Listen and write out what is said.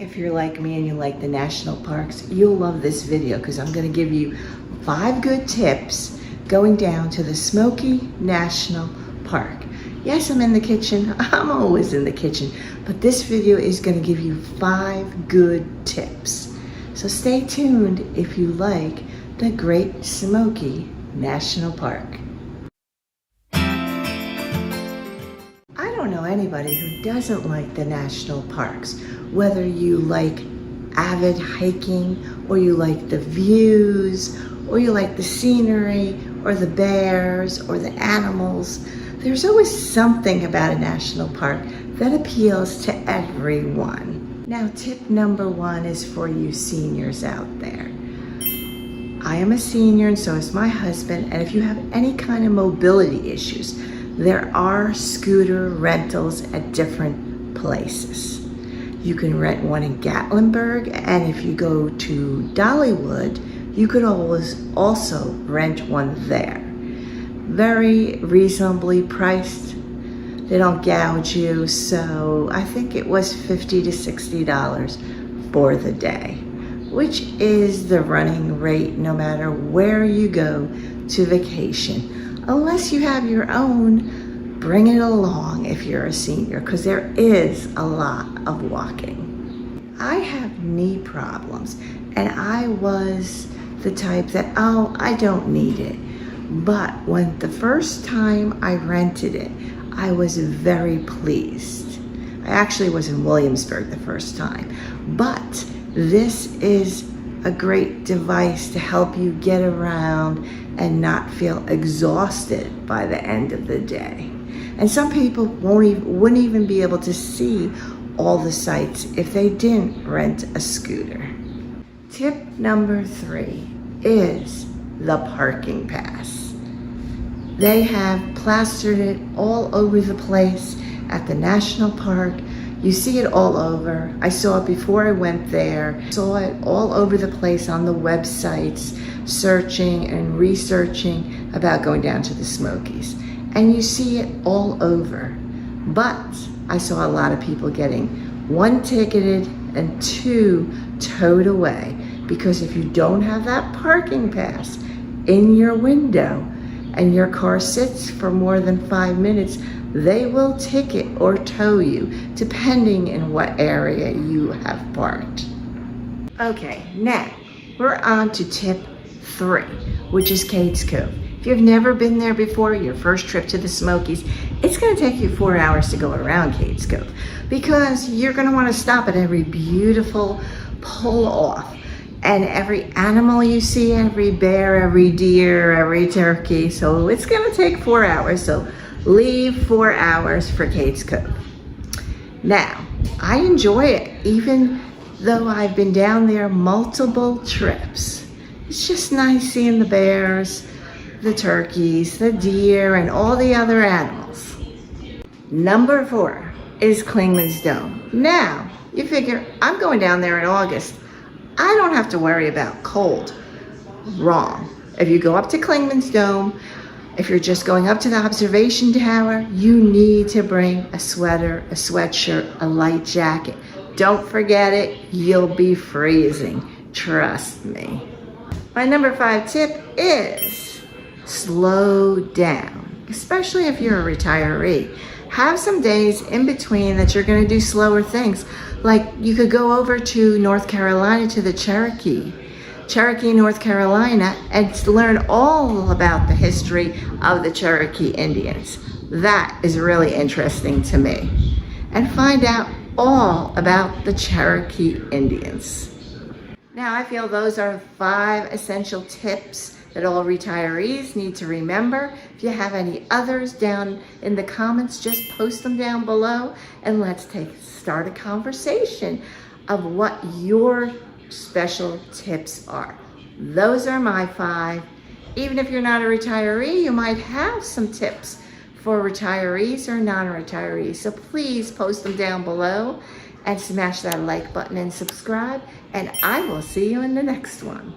If you're like me and you like the national parks, you'll love this video because I'm going to give you 5 good tips going down to the Smoky National Park. Yes, I'm in the kitchen. I'm always in the kitchen. But this video is going to give you 5 good tips. So stay tuned if you like the Great Smoky National Park. I don't know anybody who doesn't like the national parks, whether you like avid hiking, or you like the views, or you like the scenery, or the bears, or the animals. There's always something about a national park that appeals to everyone. Now, tip number 1 is for you seniors out there. I am a senior and so is my husband, and if you have any kind of mobility issues, there are scooter rentals at different places. You can rent one in Gatlinburg, and if you go to Dollywood, you could always also rent one there. Very reasonably priced. They don't gouge you, so I think it was $50 to $60 for the day, which is the running rate no matter where you go to vacation. Unless you have your own, bring it along if you're a senior, because there is a lot of walking. I have knee problems, and I was the type that, I don't need it. But when the first time I rented it, I was very pleased. I actually was in Williamsburg the first time, but this is a great device to help you get around and not feel exhausted by the end of the day. And some people wouldn't even be able to see all the sights if they didn't rent a scooter. Tip number 3 is the parking pass. They have plastered it all over the place at the national park. You see it all over. I saw it before I went there. Saw it all over the place on the websites, searching and researching about going down to the Smokies. And you see it all over. But I saw a lot of people getting 1 ticketed and 2 towed away. Because if you don't have that parking pass in your window and your car sits for more than 5 minutes, they will ticket or tow you, depending in what area you have parked. Okay, now we're on to tip 3, which is Cades Cove. If you've never been there before, your first trip to the Smokies, it's gonna take you 4 hours to go around Cades Cove, because you're gonna wanna stop at every beautiful pull off. And every animal you see, every bear, every deer, every turkey. So it's gonna take 4 hours. So leave 4 hours for Cades Cove. Now, I enjoy it, even though I've been down there multiple trips. It's just nice seeing the bears, the turkeys, the deer, and all the other animals. Number 4 is Clingman's Dome. Now, you figure, I'm going down there in August. I don't have to worry about cold. Wrong. If you go up to Clingman's Dome, if you're just going up to the observation tower, you need to bring a sweater, a sweatshirt, a light jacket. Don't forget it, you'll be freezing. Trust me. My number 5 tip is slow down, especially if you're a retiree. Have some days in between that you're gonna do slower things. Like you could go over to North Carolina to the Cherokee, North Carolina, and learn all about the history of the Cherokee Indians. That is really interesting to me. And find out all about the Cherokee Indians. Now, I feel those are 5 essential tips that all retirees need to remember. If you have any others down in the comments, just post them down below and let's start a conversation of what your special tips are. Those are my 5. Even if you're not a retiree, you might have some tips for retirees or non-retirees. So please post them down below and smash that like button and subscribe, and I will see you in the next one.